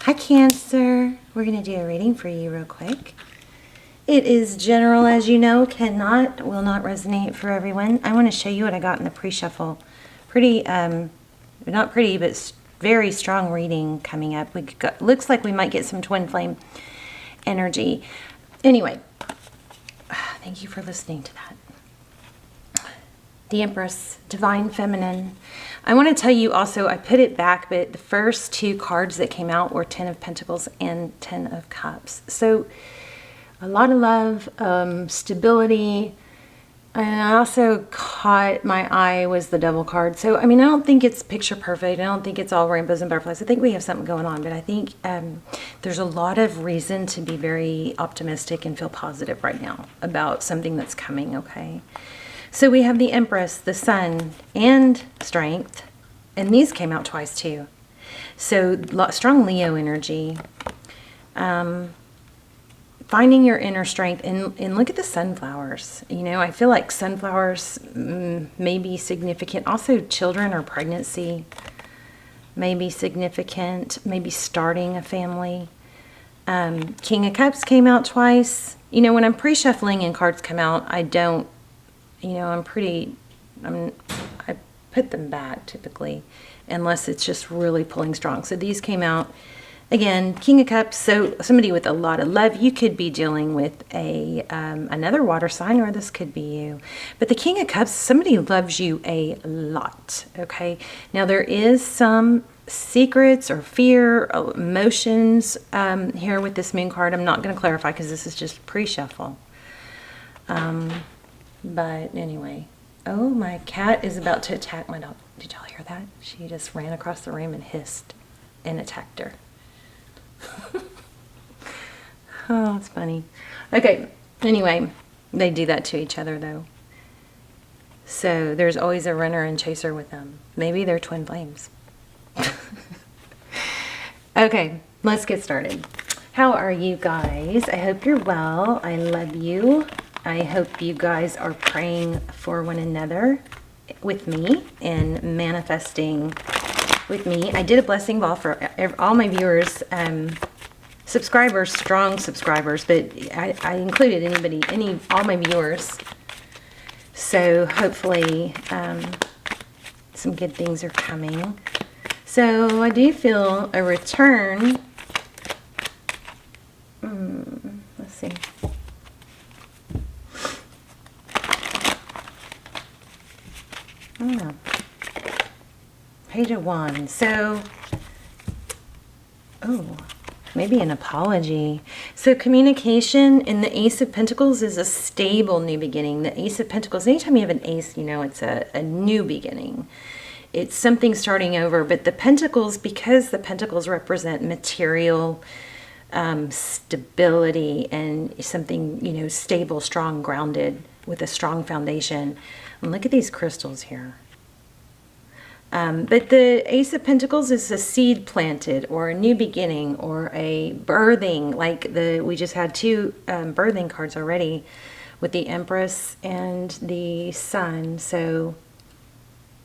Hi Cancer, we're going to do a reading for you real quick. It is general, as you know, will not resonate for everyone. I want to show you what I got in the pre-shuffle. Pretty, not pretty, but very strong reading coming up. Looks like we might get some twin flame energy. Anyway, thank you for listening to that. The Empress, Divine Feminine. I want to tell you also, I put it back, but the first two cards that came out were 10 of Pentacles and 10 of Cups. So a lot of love, stability, and I also caught my eye was the Devil card. So, I mean, I don't think it's picture perfect. I don't think it's all rainbows and butterflies. I think we have something going on, but I think there's a lot of reason to be very optimistic and feel positive right now about something that's coming, okay? So we have the Empress, the Sun, and Strength, and these came out twice too. So strong Leo energy, finding your inner strength, and look at the sunflowers. You know, I feel like sunflowers may be significant. Also, children or pregnancy may be significant. Maybe starting a family. King of Cups came out twice. You know, when I'm pre-shuffling and cards come out, I don't. You know, I put them back typically, unless it's just really pulling strong. So these came out, again, King of Cups, so somebody with a lot of love. You could be dealing with another water sign, or this could be you. But the King of Cups, somebody loves you a lot, okay? Now, there is some secrets or fear, emotions here with this Moon card. I'm not going to clarify because this is just pre-shuffle. But anyway, oh, my cat is about to attack my dog. Did y'all hear that? She just ran across the room and hissed and attacked her. Oh, it's funny. Okay, anyway, they do that to each other, though. So there's always a runner and chaser with them. Maybe they're twin flames. Okay, let's get started. How are you guys? I hope you're well. I love you. I hope you guys are praying for one another with me and manifesting with me. I did a blessing ball for all my viewers, subscribers, strong subscribers, but I included all my viewers. So hopefully some good things are coming. So I do feel a return. Let's see. Oh, Page of Wands. So, maybe an apology. So communication in the Ace of Pentacles is a stable new beginning. The Ace of Pentacles, anytime you have an ace, you know it's a new beginning. It's something starting over. But the Pentacles, because the Pentacles represent material stability and something, you know, stable, strong, grounded with a strong foundation. And look at these crystals here. But the Ace of Pentacles is a seed planted or a new beginning or a birthing. Like we just had two birthing cards already with the Empress and the Sun. So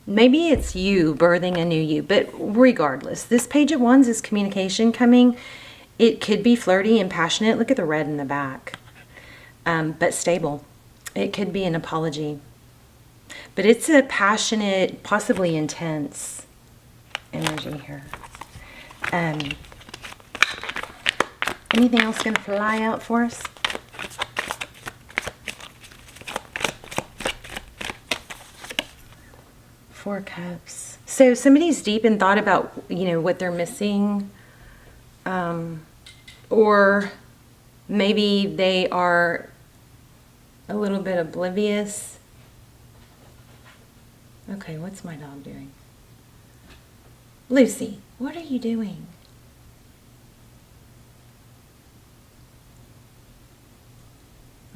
maybe it's you birthing a new you. But regardless, this Page of Wands is communication coming. It could be flirty and passionate. Look at the red in the back. But stable. It could be an apology. But it's a passionate, possibly intense energy here. Anything else going to fly out for us? Four Cups. So somebody's deep in thought about, you know, what they're missing. Or maybe they are a little bit oblivious. Okay, what's my dog doing? Lucy, what are you doing?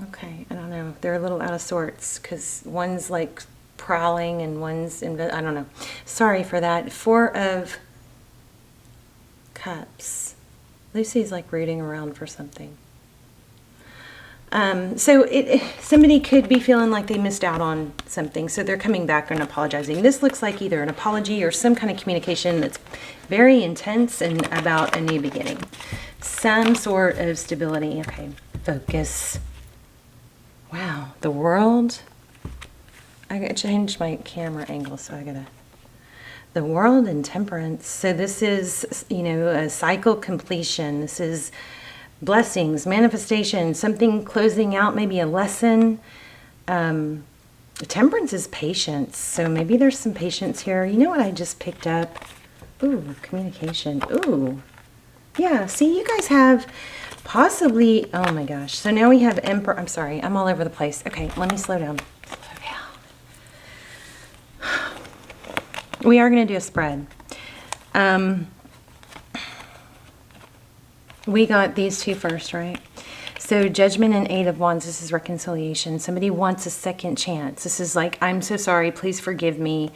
Okay, I don't know. They're a little out of sorts because one's like prowling and one's I don't know. Sorry for that. Four of Cups. Lucy's like rooting around for something. So somebody could be feeling like they missed out on something, so they're coming back and apologizing. This looks like either an apology or some kind of communication that's Very intense and about a new beginning. Some sort of stability. Okay, focus. Wow, the World. I gotta change my camera angle, so I gotta. The World and Temperance. So this is, you know, a cycle completion. This is blessings, manifestation, something closing out, maybe a lesson. Temperance is patience. So maybe there's some patience here. You know what I just picked up? Ooh, communication. Ooh. Yeah, see, you guys have possibly, oh my gosh. So now we have Emperor. I'm sorry, I'm all over the place. Okay, let me slow down. We are going to do a spread. We got these two first, right? So Judgment and Eight of Wands, this is reconciliation. Somebody wants a second chance. This is like, I'm so sorry, please forgive me.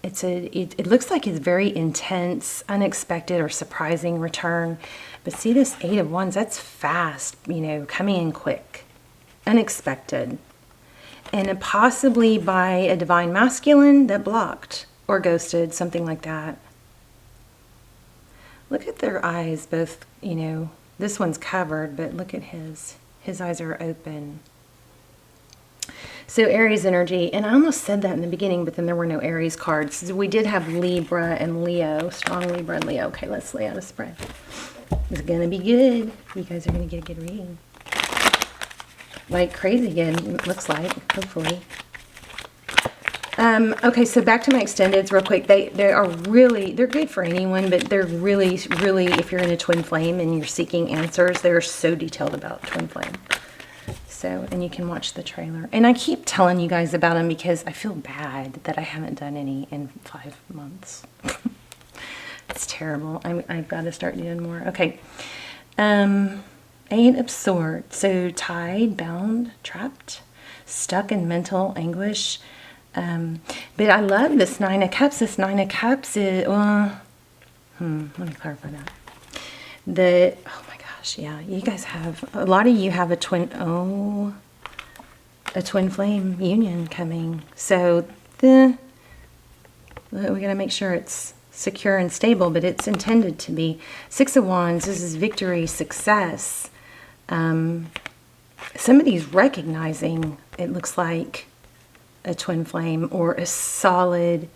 It looks like it's very intense, unexpected, or surprising return. But see this Eight of Wands, that's fast, you know, coming in quick, unexpected. And possibly by a divine masculine that blocked or ghosted, something like that. Look at their eyes, both, you know, this one's covered, but look at his. His eyes are open. So Aries energy, and I almost said that in the beginning, but then there were no Aries cards. So we did have Libra and Leo, strong Libra and Leo. Okay, let's lay out a spread. It's going to be good. You guys are going to get a good reading. Like crazy good, it looks like, hopefully. Okay, so back to my extendeds real quick. They are really, they're good for anyone, but they're really, if you're in a twin flame and you're seeking answers, they're so detailed about twin flame. So, and you can watch the trailer. And I keep telling you guys about them because I feel bad that I haven't done any in 5 months. It's terrible. I've got to start doing more. Okay. Eight of Swords. So tied, bound, trapped, stuck in mental anguish. But I love this Nine of Cups. This Nine of Cups is, let me clarify that. Oh my gosh, yeah, you guys have, a lot of you have a twin flame union coming. So we gotta make sure it's secure and stable, but it's intended to be. Six of Wands, this is victory, success. Somebody's recognizing, it looks like, a twin flame or a solid,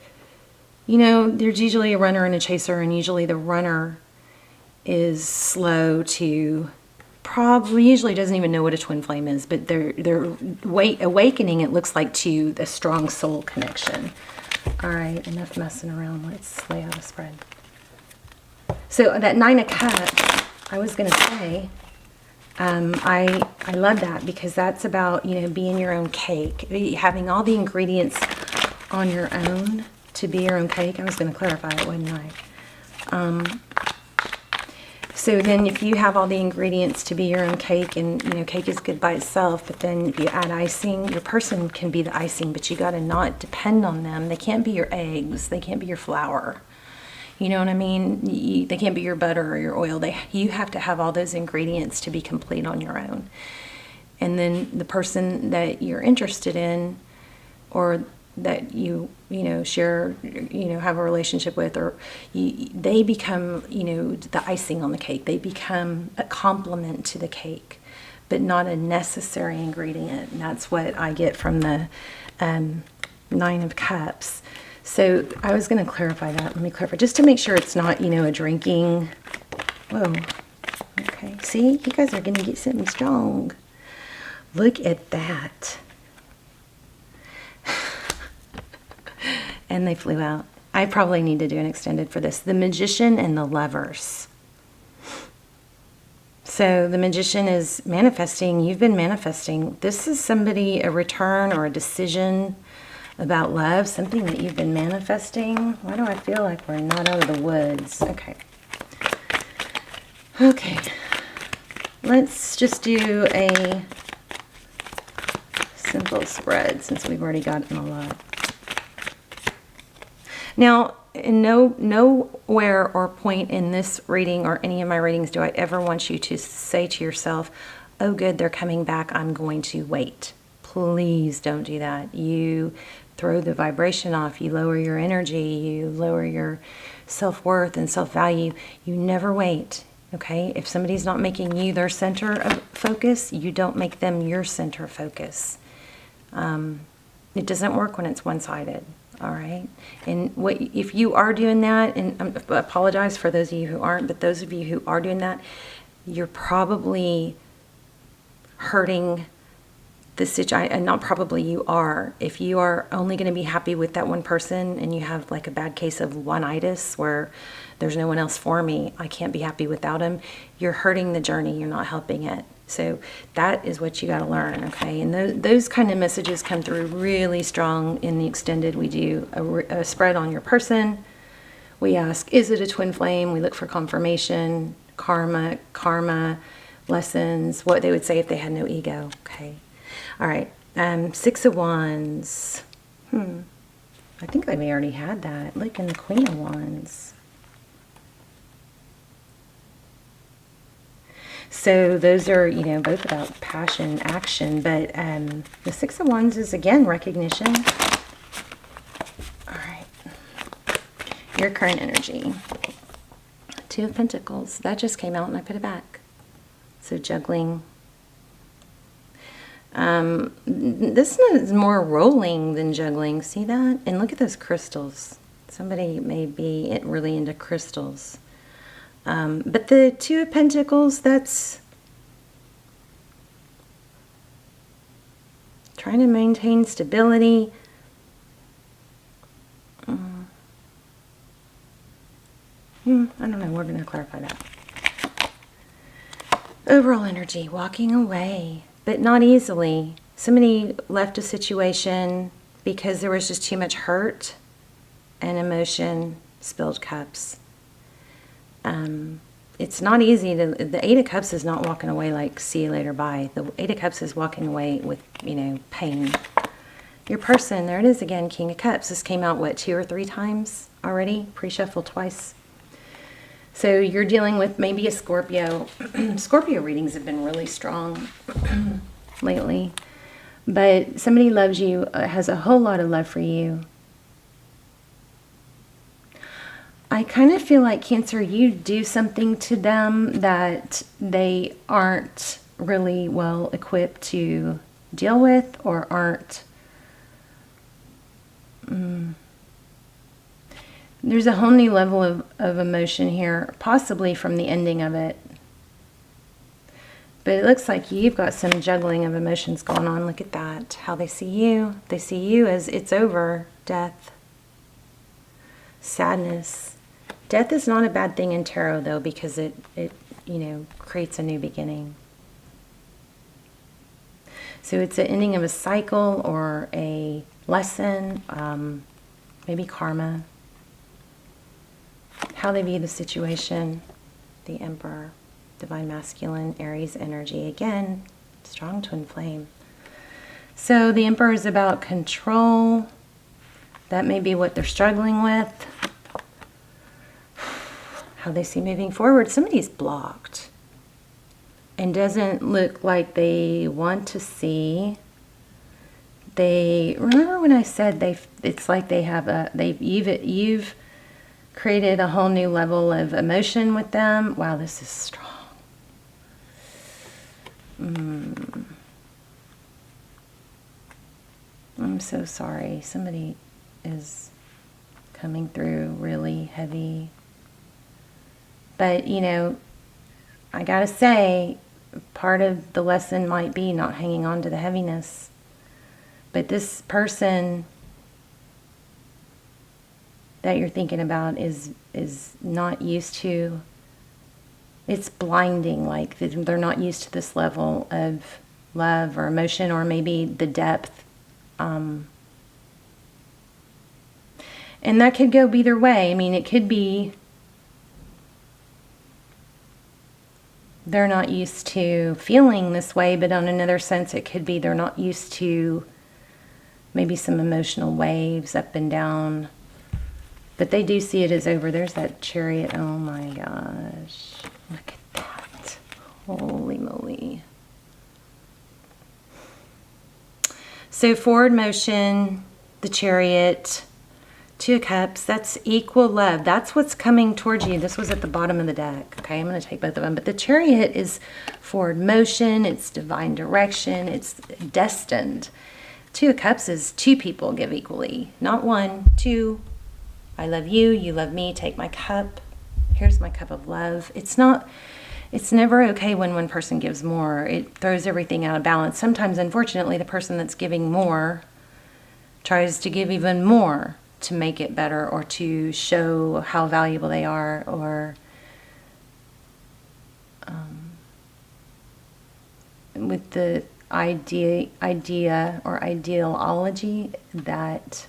you know, there's usually a runner and a chaser, and usually the runner is slow to, probably usually doesn't even know what a twin flame is, but they're awakening, it looks like, to the strong soul connection. All right, enough messing around. Let's lay out a spread. So that Nine of Cups, I was going to say, I love that because that's about, you know, being your own cake, having all the ingredients on your own to be your own cake. I was going to clarify it, wasn't I? So then if you have all the ingredients to be your own cake, and, you know, cake is good by itself, but then if you add icing, your person can be the icing, but you got to not depend on them. They can't be your eggs. They can't be your flour. You know what I mean? They can't be your butter or your oil. You have to have all those ingredients to be complete on your own. And then the person that you're interested in, or that you know, share, you know, have a relationship with, or they become, you know, the icing on the cake. They become a complement to the cake, but not a necessary ingredient. And that's what I get from the Nine of Cups. So I was going to clarify that. Let me clarify, just to make sure it's not, you know, a drinking. Whoa. Okay. See, you guys are going to get something strong. Look at that. And they flew out. I probably need to do an extended for this. The Magician and the Lovers. So the Magician is manifesting. You've been manifesting. This is somebody, a return or a decision about love, something that you've been manifesting. Why do I feel like we're not out of the woods? Okay. Okay. Let's just do a simple spread since we've already gotten a lot. Now, in nowhere or point in this reading or any of my readings do I ever want you to say to yourself, oh good, they're coming back, I'm going to wait. please don't do that. You throw the vibration off, you lower your energy, you lower your self-worth and self-value. You never wait, okay? If somebody's not making you their center of focus, you don't make them your center of focus. It doesn't work when it's one-sided, all right? And if you are doing that, and I apologize for those of you who aren't, but those of you who are doing that, you're probably hurting the situation, and not probably, you are. If you are only going to be happy with that one person and you have like a bad case of one-itis where there's no one else for me, I can't be happy without him, you're hurting the journey, you're not helping it. So that is what you got to learn, okay? And those kind of messages come through really strong in the extended. We do a spread on your person. We ask, is it a twin flame? We look for confirmation, karma, lessons, what they would say if they had no ego, okay? All right, 6 of Wands. I think we already had that. Look, in the Queen of Wands. So those are, you know, both about passion, action, but the 6 of Wands is, again, recognition. All right. Your current energy. 2 of Pentacles. That just came out and I put it back. So juggling. This is more rolling than juggling. See that? And look at those crystals. Somebody may be really into crystals. But the 2 of Pentacles, that's trying to maintain stability. I don't know. We're going to clarify that. Overall energy, walking away, but not easily. Somebody left a situation because there was just too much hurt and emotion, spilled cups. It's not easy to, the 8 of Cups is not walking away like, see you later, bye. The 8 of Cups is walking away with, you know, pain. Your person, there it is again, King of Cups. This came out, what, 2 or 3 times already? Pre-shuffle twice. So you're dealing with maybe a Scorpio. Scorpio readings have been really strong lately. But somebody loves you, has a whole lot of love for you. I kind of feel like, Cancer, you do something to them that they aren't really well equipped to deal with, or aren't. There's a whole new level of emotion here, possibly from the ending of it. But it looks like you've got some juggling of emotions going on. Look at that, how they see you. They see you as it's over, death, sadness. Death is not a bad thing in tarot, though, because it you know, creates a new beginning. So it's an ending of a cycle or a lesson, maybe karma. How they view the situation. The Emperor, Divine Masculine, Aries energy. Again, strong twin flame. So the Emperor is about control. That may be what they're struggling with. How they see moving forward. Somebody's blocked and doesn't look like they want to see. They, remember when I said it's like they have you've created a whole new level of emotion with them. Wow, this is strong. I'm so sorry. Somebody is coming through really heavy. But, you know, I gotta say, part of the lesson might be not hanging on to the heaviness. But this person that you're thinking about is not used to, it's blinding, like they're not used to this level of love or emotion, or maybe the depth. And that could go either way. I mean, it could be they're not used to feeling this way, but on another sense, it could be they're not used to maybe some emotional waves up and down. But they do see it as over. There's that Chariot. Oh my gosh. Look at that. Holy moly. So forward motion, the Chariot, Two of Cups, that's equal love. That's what's coming towards you. This was at the bottom of the deck. Okay, I'm going to take both of them. But the Chariot is forward motion. It's divine direction. It's destined. Two of Cups is two people give equally. Not one, two. I love you. You love me. Take my cup. Here's my cup of love. It's never okay when one person gives more. It throws everything out of balance. Sometimes, unfortunately, the person that's giving more tries to give even more to make it better or to show how valuable they are, or with the idea or ideology that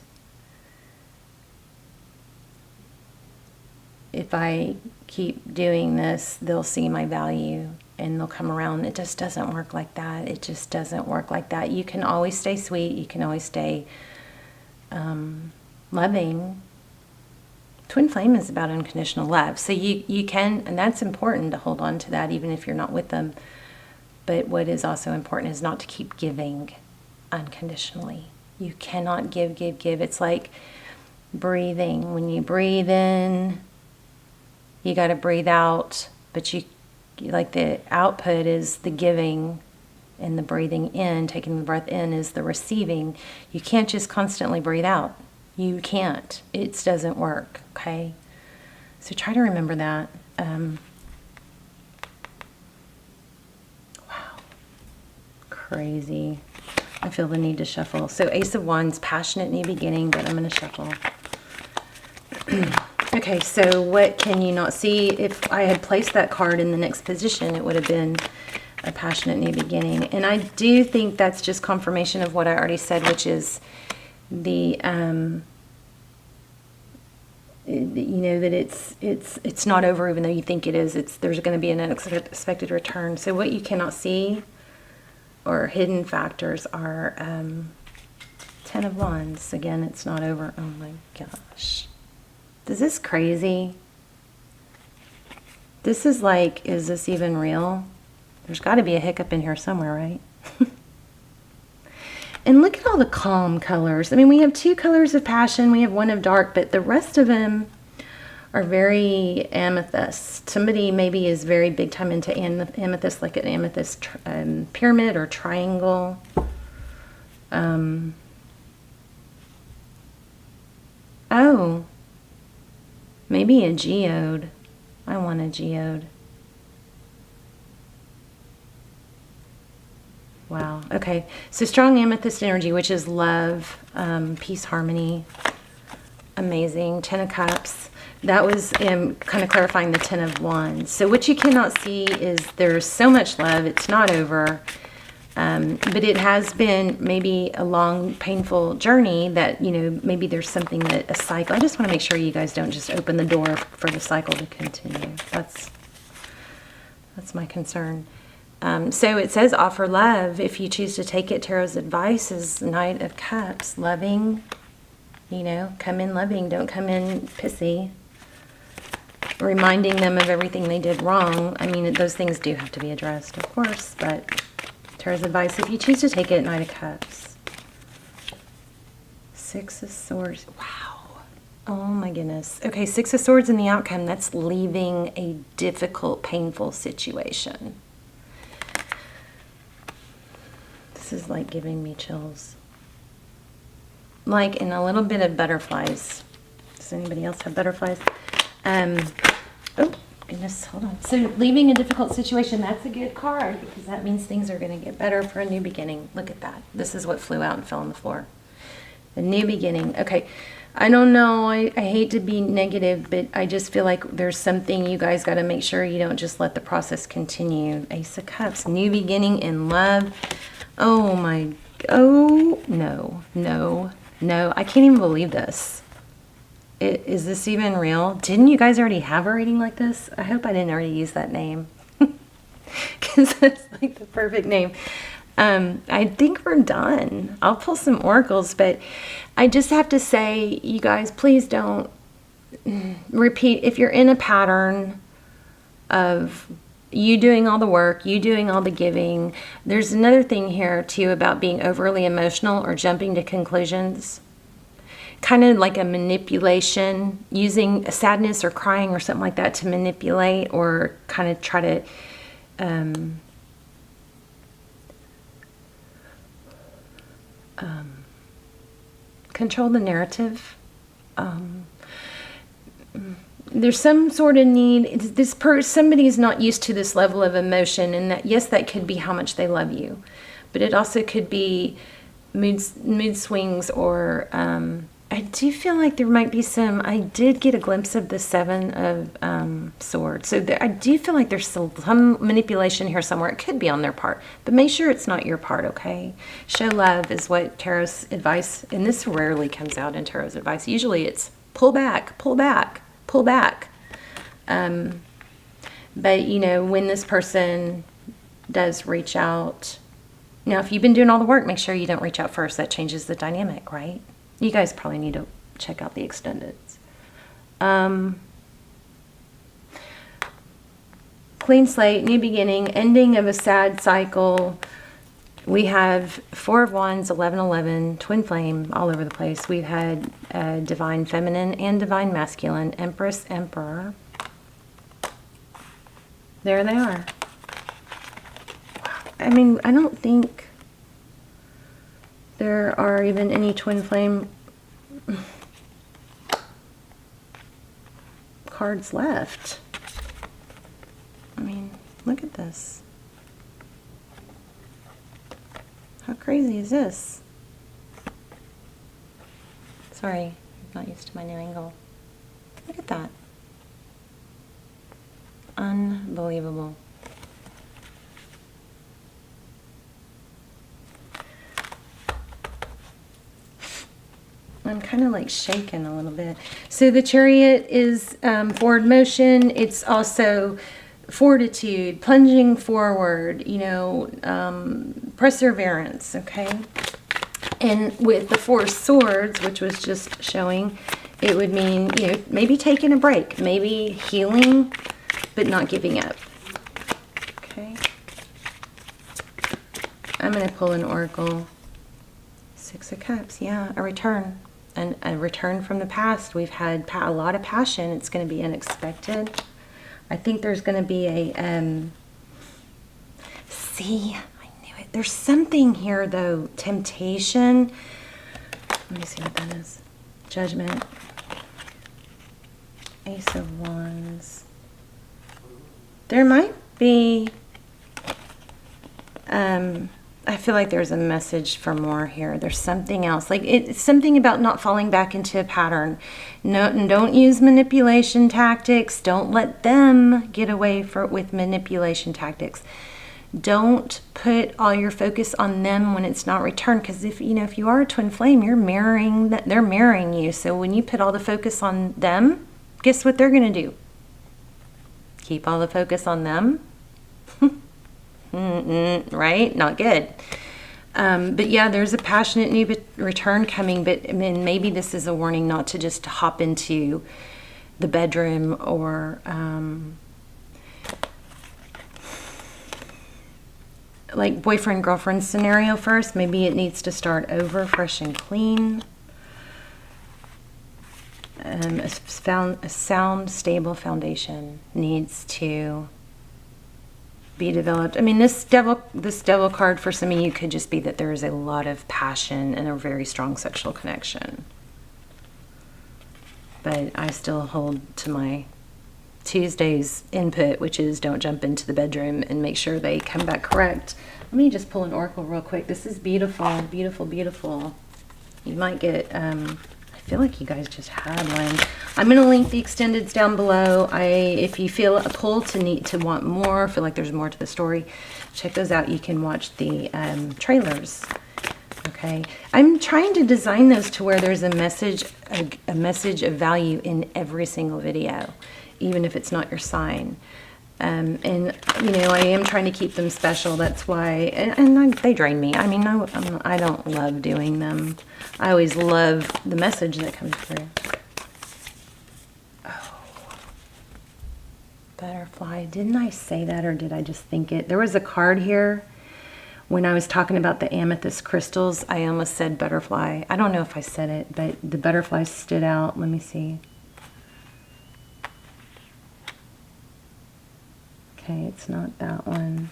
if I keep doing this, they'll see my value and they'll come around. It just doesn't work like that. It just doesn't work like that. You can always stay sweet. You can always stay loving. Twin flame is about unconditional love. So you can, and that's important to hold on to that even if you're not with them. But what is also important is not to keep giving unconditionally. You cannot give. It's like breathing. When you breathe in, you got to breathe out, but you like the output is the giving, and the breathing in, taking the breath in, is the receiving. You can't just constantly breathe out. You can't. It doesn't work, okay? So try to remember that. Wow. Crazy. I feel the need to shuffle. So Ace of Wands, passionate new beginning, but I'm going to shuffle. Okay, so what can you not see? If I had placed that card in the next position, it would have been a passionate new beginning. And I do think that's just confirmation of what I already said, which is the you know, that it's not over even though you think it is. There's going to be an unexpected return. So what you cannot see or hidden factors are Ten of Wands. Again, it's not over. Oh my gosh. Is this crazy? This is like, is this even real? There's got to be a hiccup in here somewhere, right? And look at all the calm colors. I mean, we have two colors of passion. We have one of dark, but the rest of them are very amethyst. Somebody maybe is very big time into amethyst, like an amethyst pyramid or triangle. Oh. Maybe a geode. I want a geode. Wow. Okay. So strong amethyst energy, which is love, peace, harmony. Amazing. Ten of Cups. That was kind of clarifying the Ten of Wands. So what you cannot see is there's so much love. It's not over. But it has been maybe a long, painful journey that, you know, maybe there's something that a cycle. I just want to make sure you guys don't just open the door for the cycle to continue. That's my concern. So it says offer love. If you choose to take it, Tarot's advice is Knight of Cups. Loving, you know, come in loving. Don't come in pissy. Reminding them of everything they did wrong. I mean, those things do have to be addressed, of course, but Tarot's advice, if you choose to take it, Knight of Cups. Six of Swords. Wow. Oh my goodness. Okay, Six of Swords in the outcome. That's leaving a difficult, painful situation. This is like giving me chills. Like, and a little bit of butterflies. Does anybody else have butterflies? Oh. Goodness, hold on. So leaving a difficult situation, that's a good card because that means things are going to get better for a new beginning. Look at that. This is what flew out and fell on the floor. A new beginning. Okay. I don't know. I hate to be negative, but I just feel like there's something you guys got to make sure you don't just let the process continue. Ace of Cups. New beginning in love. Oh my. Oh, no. I can't even believe this. Is this even real? Didn't you guys already have a reading like this? I hope I didn't already use that name. Because that's like the perfect name. I think we're done. I'll pull some oracles, but I just have to say, you guys, please don't repeat. If you're in a pattern of, You doing all the work, you doing all the giving. There's another thing here too about being overly emotional or jumping to conclusions. Kind of like a manipulation, using sadness or crying or something like that to manipulate or kind of try to control the narrative. There's some sort of need. Somebody's not used to this level of emotion, and that, yes, that could be how much they love you, but it also could be mood swings, or I do feel like there might be some. I did get a glimpse of the Seven of Swords, so I do feel like there's some manipulation here somewhere. It could be on their part, but make sure it's not your part. Okay, show love is what Tarot's advice, and this rarely comes out in Tarot's advice. Usually, it's pull back, pull back. Pull back. But you know, when this person does reach out, now if you've been doing all the work, make sure you don't reach out first. That changes the dynamic, right? You guys probably need to check out the extendeds. Clean slate, new beginning, ending of a sad cycle. We have Four of Wands, 1111, Twin Flame, all over the place. We've had Divine Feminine and Divine Masculine, Empress, Emperor. There they are. I mean, I don't think there are even any Twin Flame cards left. I mean, look at this. How crazy is this? Sorry, I'm not used to my new angle. Look at that. Unbelievable. I'm kind of like shaking a little bit. So the Chariot is forward motion. It's also fortitude, plunging forward, you know, perseverance, okay? And with the Four Swords, which was just showing, it would mean, you know, maybe taking a break, maybe healing, but not giving up, okay? I'm going to pull an Oracle. Six of Cups, yeah, a return. And a return from the past. We've had a lot of passion. It's going to be unexpected. I think there's going to be a, see, I knew it. There's something here, though. Temptation. Let me see what that is. Judgment. Ace of Wands. There might be, I feel like there's a message for more here. There's something else. Like it's something about not falling back into a pattern. No, don't use manipulation tactics. Don't let them get away with manipulation tactics. Don't put all your focus on them when it's not returned. Because if you are a twin flame, you're mirroring that. They're mirroring you. So when you put all the focus on them, guess what they're going to do? Keep all the focus on them. Right? Not good. But yeah, there's a passionate new return coming, but I mean, maybe this is a warning not to just hop into the bedroom or like boyfriend girlfriend scenario first. Maybe it needs to start over, fresh and clean. A sound, stable foundation needs to be developed. I mean, this devil card for some of you could just be that there is a lot of passion and a very strong sexual connection. But I still hold to my Tuesday's input, which is don't jump into the bedroom and make sure they come back correct. Let me just pull an oracle real quick. This is beautiful, beautiful, beautiful. You might get, I feel like you guys just had one. I'm going to link the extendeds down below. If you feel a pull to want more, feel like there's more to the story, check those out. You can watch the trailers. Okay, I'm trying to design those to where there's a message of value in every single video, even if it's not your sign. And I am trying to keep them special. That's why, and they drain me. I mean, I don't love doing them. I always love the message that comes through. Oh, Butterfly. Didn't I say that, or did I just think it? There was a card here when I was talking about the amethyst crystals. I almost said butterfly. I don't know if I said it, but the butterfly stood out. Let me see. Okay, it's not that one.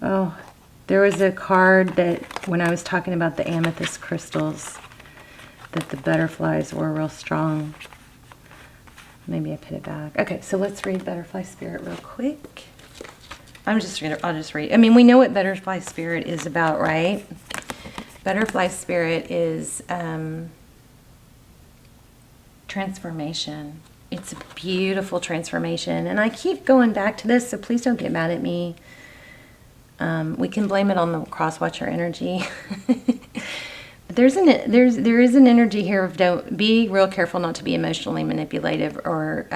Oh, there was a card that when I was talking about the amethyst crystals, that the butterflies were real strong. Maybe I put it back. Okay, so let's read Butterfly Spirit real quick. I'll just read. I mean, we know what Butterfly Spirit is about, right? Butterfly Spirit is transformation. It's a beautiful transformation. And I keep going back to this, so please don't get mad at me. We can blame it on the cross-watcher energy. There is an energy here of don't be real careful not to be emotionally manipulative or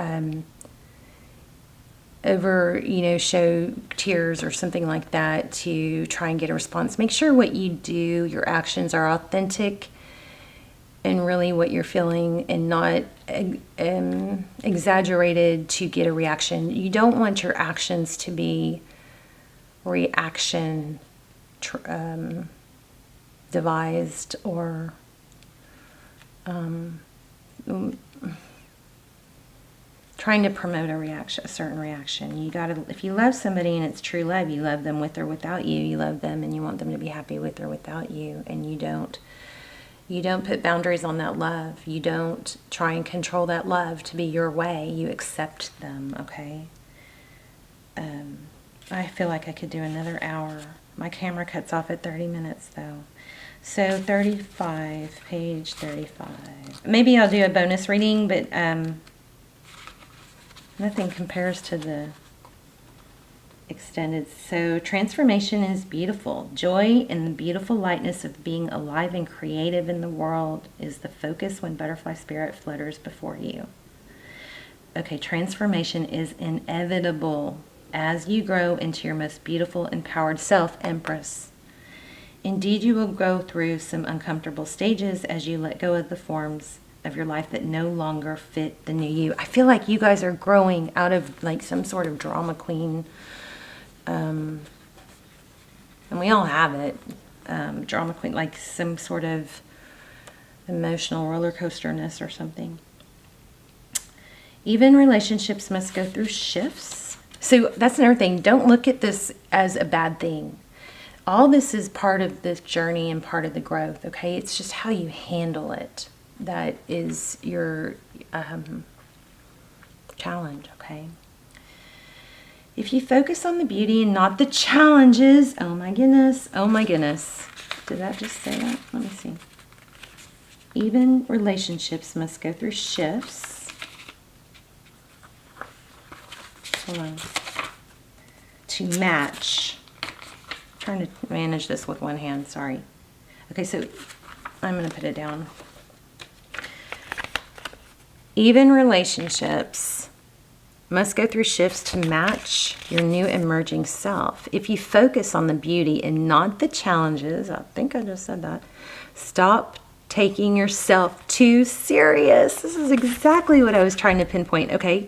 over, show tears or something like that to try and get a response. Make sure what you do, your actions are authentic and really what you're feeling and not exaggerated to get a reaction. You don't want your actions to be reaction devised or trying to promote a certain reaction. You gotta, if you love somebody and it's true love, you love them with or without you. You love them and you want them to be happy with or without you, and you don't put boundaries on that love. You don't try and control that love to be your way. You accept them, okay? I feel like I could do another hour. My camera cuts off at 30 minutes though. So 35, page 35. Maybe I'll do a bonus reading, but nothing compares to the extended. So transformation is beautiful. Joy and the beautiful lightness of being alive and creative in the world is the focus when Butterfly Spirit flutters before you. Okay, transformation is inevitable as you grow into your most beautiful, empowered self, Empress. Indeed, you will go through some uncomfortable stages as you let go of the forms of your life that no longer fit the new you. I feel like you guys are growing out of like some sort of drama queen, and we all have it, drama queen, like some sort of emotional roller coasterness or something. Even relationships must go through shifts. So that's another thing. Don't look at this as a bad thing. All this is part of this journey and part of the growth, okay? It's just how you handle it that is your challenge, okay? If you focus on the beauty and not the challenges, oh my goodness, did that just say that? Let me see. Even relationships must go through shifts. Hold on. To match. I'm trying to manage this with one hand, sorry. Okay, so I'm going to put it down. Even relationships must go through shifts to match your new emerging self. If you focus on the beauty and not the challenges, I think I just said that, stop taking yourself too serious. This is exactly what I was trying to pinpoint, okay?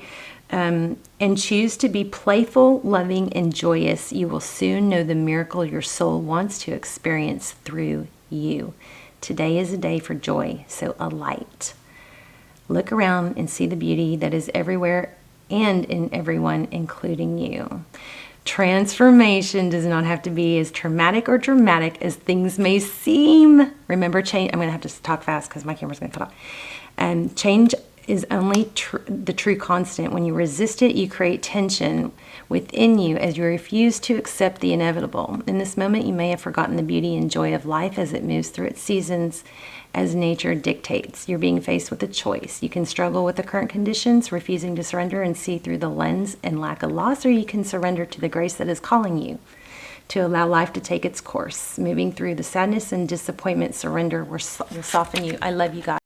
And choose to be playful, loving, and joyous. You will soon know the miracle your soul wants to experience through you. Today is a day for joy, so alight. Look around and see the beauty that is everywhere and in everyone, including you. Transformation does not have to be as traumatic or dramatic as things may seem. Remember, change. I'm going to have to talk fast because my camera's going to cut off. Change is only the true constant. When you resist it, you create tension within you as you refuse to accept the inevitable. In this moment, you may have forgotten the beauty and joy of life as it moves through its seasons as nature dictates. You're being faced with a choice. You can struggle with the current conditions, refusing to surrender and see through the lens and lack of loss, or you can surrender to the grace that is calling you to allow life to take its course. Moving through the sadness and disappointment, surrender will soften you. I love you guys.